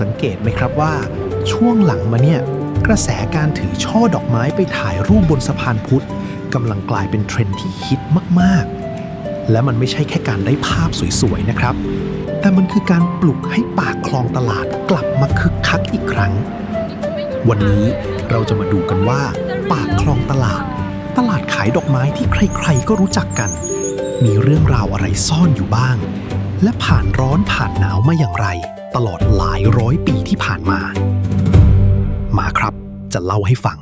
สังเกตไหมครับว่าช่วงหลังมาเนี่ยกระแสการถือช่อดอกไม้ไปถ่ายรูปบนสะพานพุทธกำลังกลายเป็นเทรนด์ที่ฮิตมากๆและมันไม่ใช่แค่การได้ภาพสวยๆนะครับแต่มันคือการปลุกให้ปากคลองตลาดกลับมาคึกคักอีกครั้งวันนี้เราจะมาดูกันว่าปากคลองตลาดขายดอกไม้ที่ใครๆก็รู้จักกันมีเรื่องราวอะไรซ่อนอยู่บ้างและผ่านร้อนผ่านหนาวมาอย่างไรตลอดหลายร้อยปีที่ผ่านมาครับจะเล่าให้ฟัง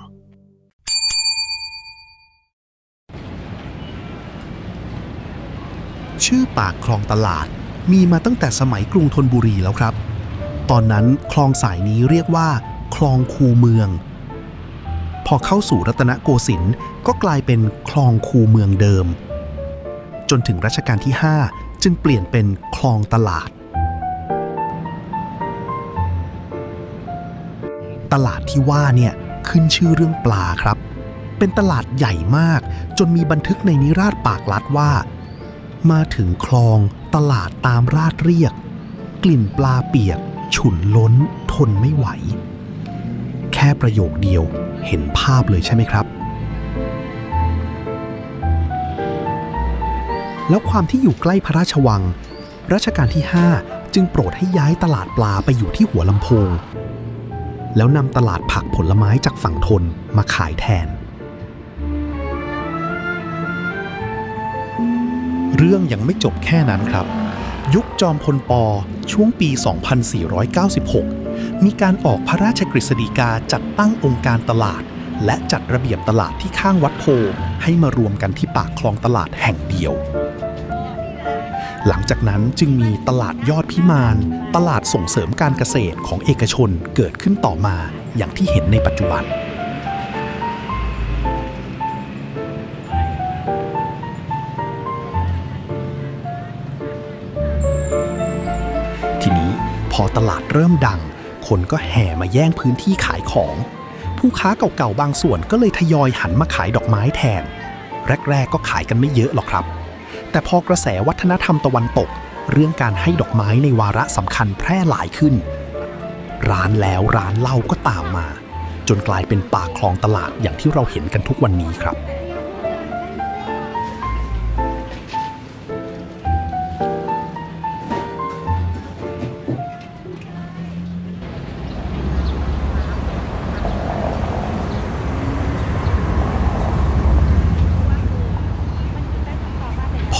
ชื่อปากคลองตลาดมีมาตั้งแต่สมัยกรุงธนบุรีแล้วครับตอนนั้นคลองสายนี้เรียกว่าคลองคูเมืองพอเข้าสู่รัตนโกสินทร์ก็กลายเป็นคลองคูเมืองเดิมจนถึงรัชกาลที่ 5จึงเปลี่ยนเป็นคลองตลาดตลาดที่ว่าเนี่ยขึ้นชื่อเรื่องปลาครับเป็นตลาดใหญ่มากจนมีบันทึกในนิราศปากลัดว่ามาถึงคลองตลาดตามราดเรียกกลิ่นปลาเปียกฉุนล้นทนไม่ไหวแค่ประโยคเดียวเห็นภาพเลยใช่ไหมครับแล้วความที่อยู่ใกล้พระราชวังรัชกาลที่ 5จึงโปรดให้ย้ายตลาดปลาไปอยู่ที่หัวลำโพงแล้วนำตลาดผักผลไม้จากฝั่งทนมาขายแทนเรื่องยังไม่จบแค่นั้นครับยุคจอมพลป.ช่วงปี 2496 มีการออกพระราชกฤษฎีกาจัดตั้งองค์การตลาดและจัดระเบียบตลาดที่ข้างวัดโพให้มารวมกันที่ปากคลองตลาดแห่งเดียวหลังจากนั้นจึงมีตลาดยอดพิมานตลาดส่งเสริมการเกษตรของเอกชนเกิดขึ้นต่อมาอย่างที่เห็นในปัจจุบันทีนี้พอตลาดเริ่มดังคนก็แห่มาแย่งพื้นที่ขายของผู้ค้าเก่าๆบางส่วนก็เลยทยอยหันมาขายดอกไม้แทนแรกๆก็ขายกันไม่เยอะหรอกครับแต่พอกระแสวัฒนธรรมตะวันตกเรื่องการให้ดอกไม้ในวาระสำคัญแพร่หลายขึ้นร้านแล้วร้านเล่าก็ตามมาจนกลายเป็นปากคลองตลาดอย่างที่เราเห็นกันทุกวันนี้ครับ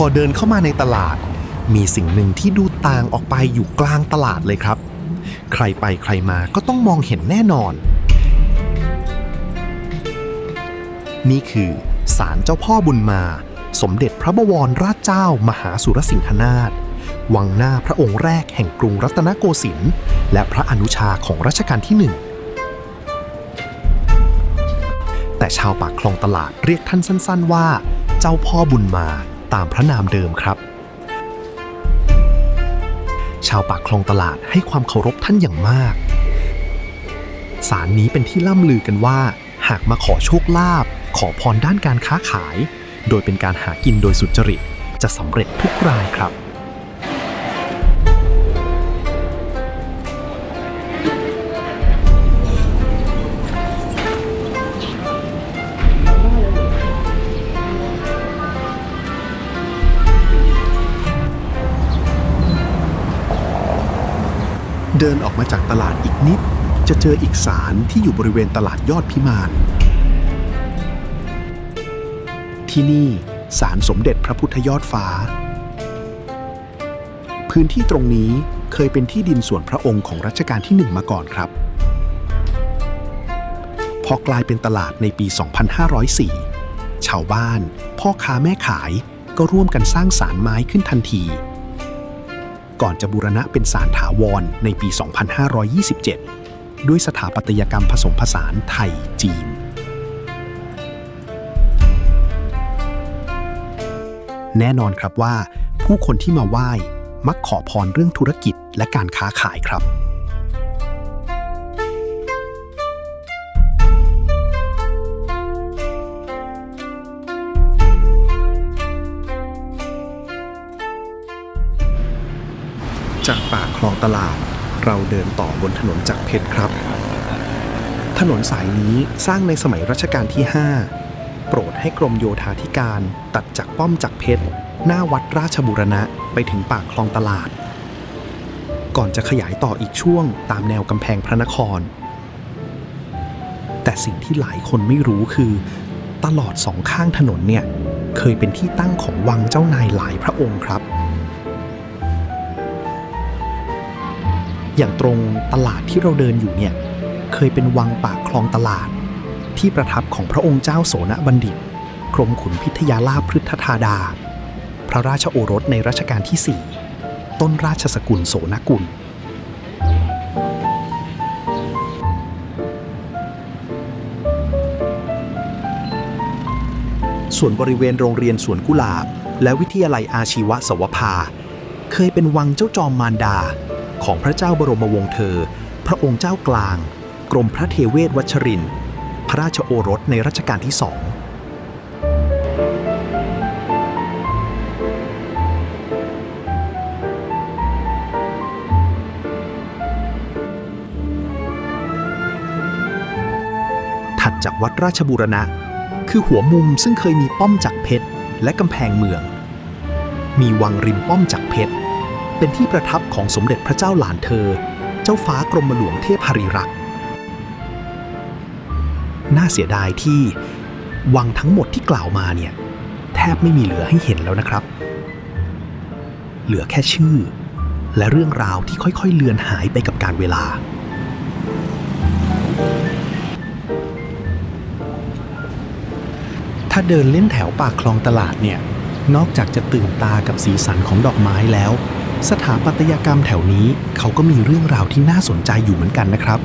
พอเดินเข้ามาในตลาดมีสิ่งหนึ่งที่ดูต่างออกไปอยู่กลางตลาดเลยครับใครไปใครมาก็ต้องมองเห็นแน่นอนนี่คือศาลเจ้าพ่อบุญมาสมเด็จพระบวรราชเจ้ามหาสุรสิงหนาถวังหน้าพระองค์แรกแห่งกรุงรัตนโกสินทร์และพระอนุชาของรัชกาลที่ 1แต่ชาวปากคลองตลาดเรียกท่านสั้นๆว่าเจ้าพ่อบุญมาตามพระนามเดิมครับชาวปากคลองตลาดให้ความเคารพท่านอย่างมากศาลนี้เป็นที่ล่ำลือกันว่าหากมาขอโชคลาภขอพรด้านการค้าขายโดยเป็นการหากินโดยสุจริตจะสำเร็จทุกรายครับเดินออกมาจากตลาดอีกนิดจะเจออีกศาลที่อยู่บริเวณตลาดยอดพิมานที่นี่ศาลสมเด็จพระพุทธยอดฟ้าพื้นที่ตรงนี้เคยเป็นที่ดินส่วนพระองค์ของรัชกาลที่ 1มาก่อนครับพอกลายเป็นตลาดในปี 2504 ชาวบ้านพ่อค้าแม่ขายก็ร่วมกันสร้างศาลไม้ขึ้นทันทีก่อนจะบูรณะเป็นศาลถาวรในปี 2527 ด้วยสถาปัตยกรรมผสมผสานไทยจีนแน่นอนครับว่าผู้คนที่มาไหว้มักขอพรเรื่องธุรกิจและการค้าขายครับจากปากคลองตลาด เราเดินต่อบนถนนจักรเพชรครับถนนสายนี้สร้างในสมัยรัชกาลที่ 5โปรดให้กรมโยธาธิการตัดจากป้อมจักรเพชรหน้าวัดราชบูรณะไปถึงปากคลองตลาดก่อนจะขยายต่ออีกช่วงตามแนวกำแพงพระนครแต่สิ่งที่หลายคนไม่รู้คือตลอดสองข้างถนนเนี่ยเคยเป็นที่ตั้งของวังเจ้านายหลายพระองค์ครับอย่างตรงตลาดที่เราเดินอยู่เนี่ยเคยเป็นวังปากคลองตลาดที่ประทับของพระองค์เจ้าโสนบัณฑิตกรมขุนพิทยาลาภพฤทธธาดาพระราชโอรสในรัชกาลที่ 4ต้นราชสกุลโสนกุลส่วนบริเวณโรงเรียนสวนกุหลาบและวิทยาลัยอาชีวสวภาเคยเป็นวังเจ้าจอมมารดาของพระเจ้าบรมวงศ์เธอพระองค์เจ้ากลางกรมพระเทเวศวัชรินทร์พระราชโอรสในรัชกาลที่ 2ถัดจากวัดราชบูรณะคือหัวมุมซึ่งเคยมีป้อมจักรเพชรและกำแพงเมืองมีวังริมป้อมจักรเพชรเป็นที่ประทับของสมเด็จพระเจ้าหลานเธอเจ้าฟ้ากรมหลวงเทพหริรักษ์น่าเสียดายที่วังทั้งหมดที่กล่าวมาเนี่ยแทบไม่มีเหลือให้เห็นแล้วนะครับเหลือแค่ชื่อและเรื่องราวที่ค่อยๆเลือนหายไปกับกาลเวลาถ้าเดินเล่นแถวปากคลองตลาดเนี่ยนอกจากจะตื่นตากับสีสันของดอกไม้แล้วสถาปัตยกรรมแถวนี้เขาก็มีเรื่องราวที่น่าสนใจอยู่เหมือนกันนะครับ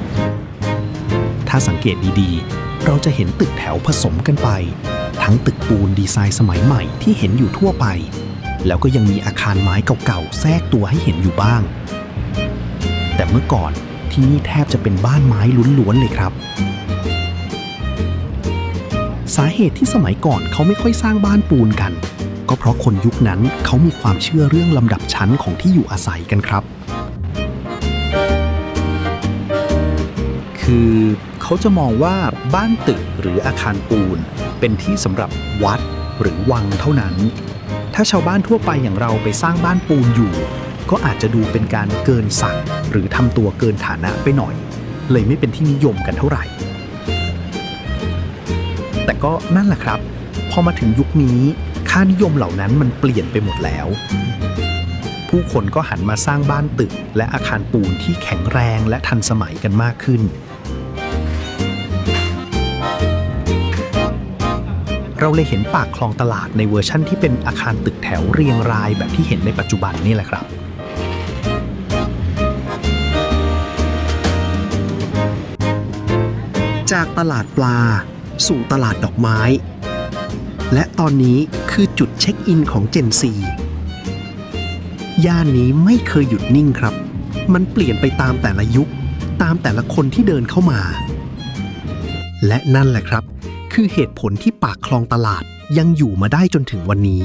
ถ้าสังเกตดีๆเราจะเห็นตึกแถวผสมกันไปทั้งตึกปูนดีไซน์สมัยใหม่ที่เห็นอยู่ทั่วไปแล้วก็ยังมีอาคารไม้เก่าๆแทรกตัวให้เห็นอยู่บ้างแต่เมื่อก่อนที่นี่แทบจะเป็นบ้านไม้ล้วนๆเลยครับสาเหตุที่สมัยก่อนเขาไม่ค่อยสร้างบ้านปูนกันก็เพราะคนยุคนั้นเขามีความเชื่อเรื่องลำดับชั้นของที่อยู่อาศัยกันครับคือเขาจะมองว่าบ้านตึกหรืออาคารปูนเป็นที่สำหรับวัดหรือวังเท่านั้นถ้าชาวบ้านทั่วไปอย่างเราไปสร้างบ้านปูนอยู่ก็อาจจะดูเป็นการเกินศักดิ์หรือทำตัวเกินฐานะไปหน่อยเลยไม่เป็นที่นิยมกันเท่าไหร่แต่ก็นั่นแหละครับพอมาถึงยุคนี้ค่านิยมเหล่านั้นมันเปลี่ยนไปหมดแล้วผู้คนก็หันมาสร้างบ้านตึกและอาคารปูนที่แข็งแรงและทันสมัยกันมากขึ้นเราเลยเห็นปากคลองตลาดในเวอร์ชั่นที่เป็นอาคารตึกแถวเรียงรายแบบที่เห็นในปัจจุบันนี่แหละครับจากตลาดปลาสู่ตลาดดอกไม้และตอนนี้คือจุดเช็คอินของ Gen Z ย่านนี้ไม่เคยหยุดนิ่งครับมันเปลี่ยนไปตามแต่ละยุคตามแต่ละคนที่เดินเข้ามาและนั่นแหละครับคือเหตุผลที่ปากคลองตลาดยังอยู่มาได้จนถึงวันนี้